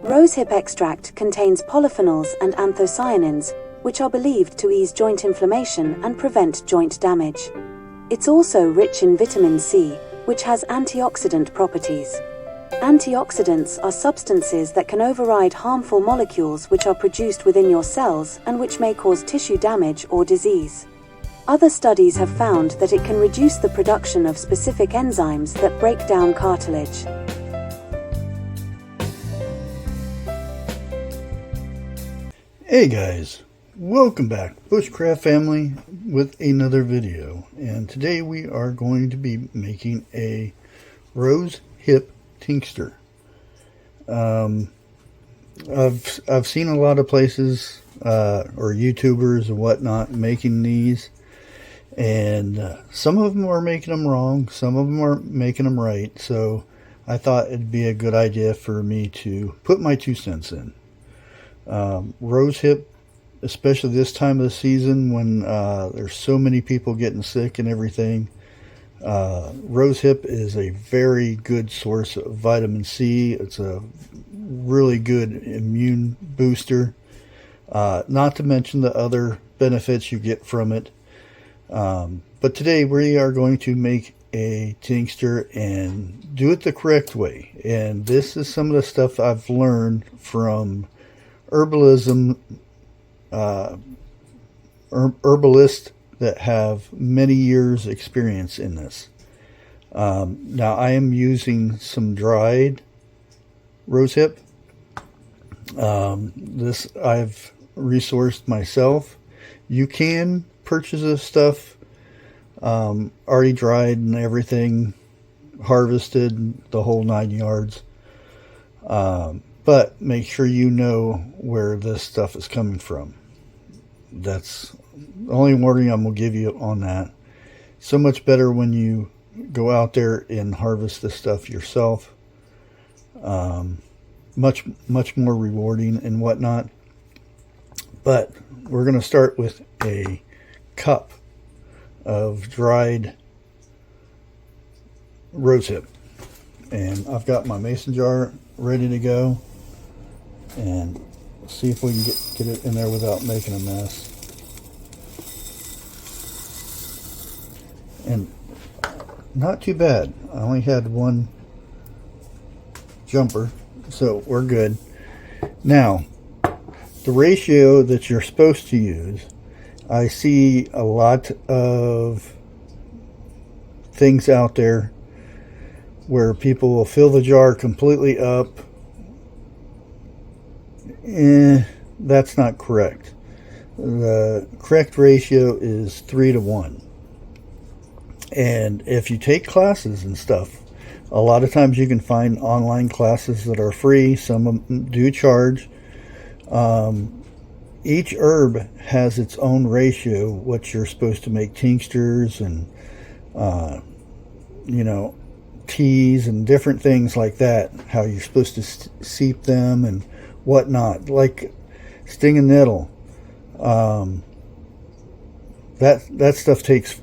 Rosehip extract contains polyphenols and anthocyanins, which are believed to ease joint inflammation and prevent joint damage. It's also rich in vitamin C, which has antioxidant properties. Antioxidants are substances that can override harmful molecules which are produced within your cells and which may cause tissue damage or disease. Other studies have found that it can reduce the production of specific enzymes that break down cartilage. Hey guys, welcome back, Bushcraft Family, with another video. And today we are going to be making a RoseHip Tincture. I've seen a lot of places or YouTubers and whatnot making these, and some of them are making them wrong, some of them are making them right. So I thought it'd be a good idea for me to put my 2 cents in. Rosehip, especially this time of the season when there's so many people getting sick and everything, rosehip is a very good source of vitamin C. It's a really good immune booster, not to mention the other benefits you get from it. But today we are going to make a tincture and do it the correct way. And this is some of the stuff I've learned from herbalism, herbalists that have many years experience in this. Now I am using some dried rosehip. This I've resourced myself. You can purchase this stuff already dried and everything, harvested, the whole 9 yards. But make sure you know where this stuff is coming from. That's the only warning I'm going to give you on that. So much better when you go out there and harvest this stuff yourself. Much more rewarding and whatnot. But we're going to start with a cup of dried rosehip. And I've got my mason jar ready to go. And see if we can get it in there without making a mess. And not too bad. I only had one jumper, so we're good. Now, the ratio that you're supposed to use, I see a lot of things out there where people will fill the jar completely up. That's not correct. The correct ratio is 3-to-1. And if you take classes and stuff, a lot of times you can find online classes that are free. Some of them do charge. Each herb has its own ratio, what you're supposed to make tinctures and teas and different things like that, how you're supposed to steep them and whatnot, like sting and nettle. That stuff takes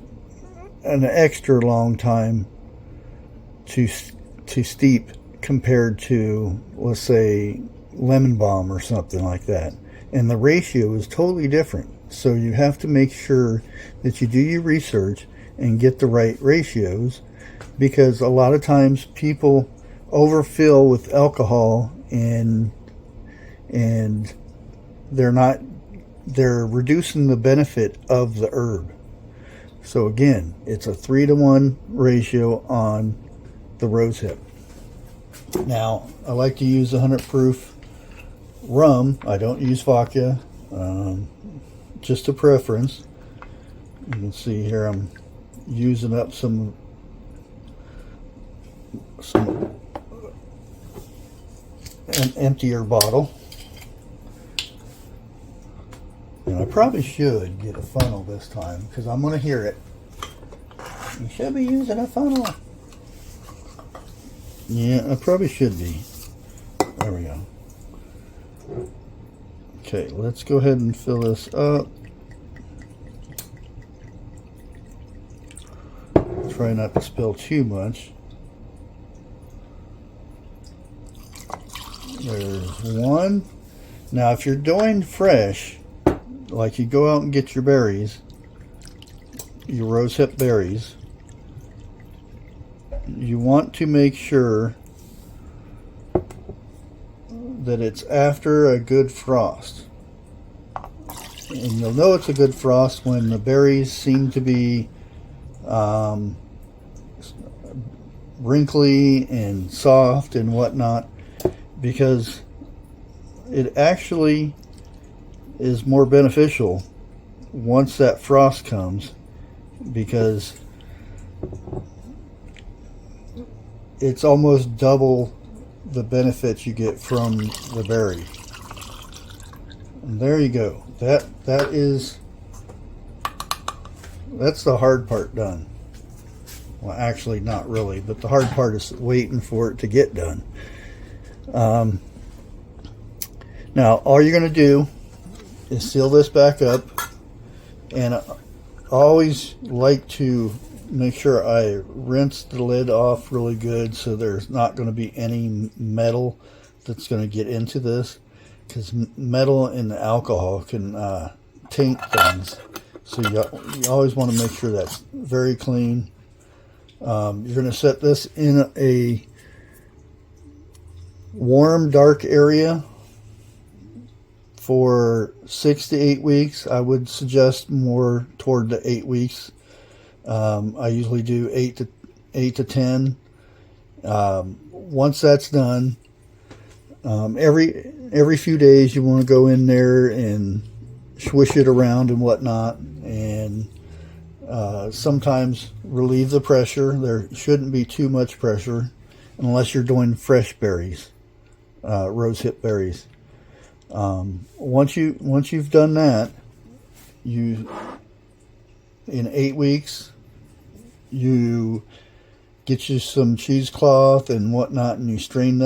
an extra long time to steep compared to, let's say, lemon balm or something like that. And the ratio is totally different. So you have to make sure that you do your research and get the right ratios, because a lot of times people overfill with alcohol and they're reducing the benefit of the herb. So again, it's a 3-to-1 ratio on the rosehip. Now, I like to use 100 proof rum. I don't use vodka, just a preference. You can see here I'm using up an emptier bottle. And I probably should get a funnel this time, because I'm going to hear it. You should be using a funnel. Yeah, I probably should be. There we go. Okay, let's go ahead and fill this up. Try not to spill too much. There's one. Now, if you're doing fresh, like you go out and get your berries, your rosehip berries, you want to make sure that it's after a good frost. And you'll know it's a good frost when the berries seem to be wrinkly and soft and whatnot, because it actually is more beneficial once that frost comes, because it's almost double the benefits you get from the berry. And there you go. That's the hard part done. Well, actually not really, but the hard part is waiting for it to get done. Now all you're going to do is seal this back up, and I always like to make sure I rinse the lid off really good so there's not going to be any metal that's going to get into this, because metal and alcohol can taint things. So you always want to make sure that's very clean. You're going to set this in a warm, dark area for 6 to 8 weeks. I would suggest more toward the 8 weeks. I usually do 8 to 10. Once that's done, every few days you want to go in there and swish it around and whatnot, and sometimes relieve the pressure. There shouldn't be too much pressure unless you're doing fresh berries, rosehip berries. Once you've done that, in 8 weeks, you get you some cheesecloth and whatnot, and you strain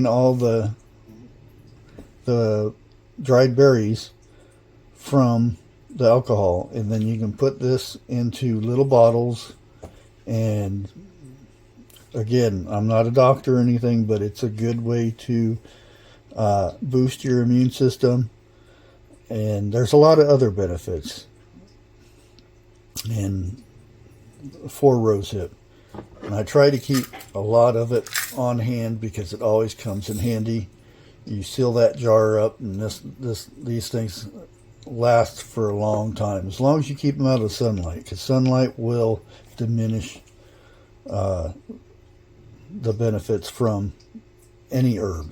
all the dried berries from the alcohol, and then you can put this into little bottles. And again, I'm not a doctor or anything, but it's a good way to boost your immune system, and there's a lot of other benefits and for rosehip. And I try to keep a lot of it on hand because it always comes in handy. You seal that jar up, and these things last for a long time, as long as you keep them out of the sunlight, because sunlight will diminish the benefits from any herb.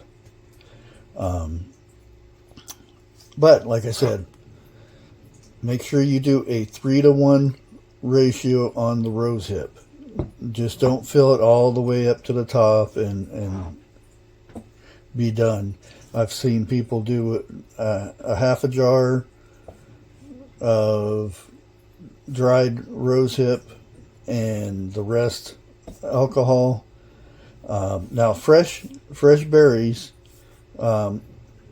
But like I said, make sure you do a 3-to-1 ratio on the rosehip. Just don't fill it all the way up to the top and be done. I've seen people do a half a jar of dried rosehip and the rest alcohol. Now fresh berries,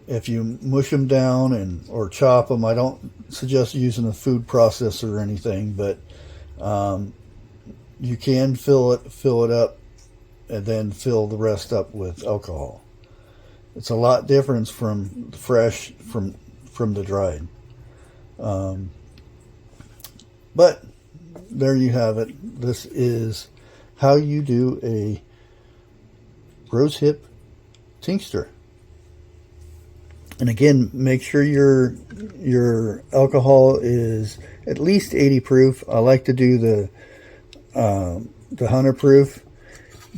if you mush them down or chop them, I don't suggest using a food processor or anything, but you can fill it up and then fill the rest up with alcohol. It's a lot different from fresh from the dried. But there you have it. This is how you do a rosehip tincture. And again, make sure your alcohol is at least 80 proof. I like to do the 100 proof,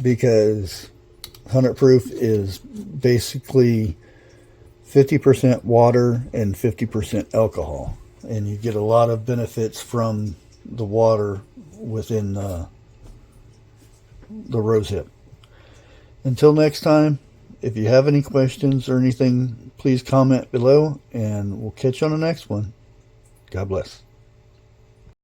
because 100 proof is basically 50% water and 50% alcohol, and you get a lot of benefits from the water within the rosehip. Until next time, if you have any questions or anything, please comment below, and we'll catch you on the next one. God bless.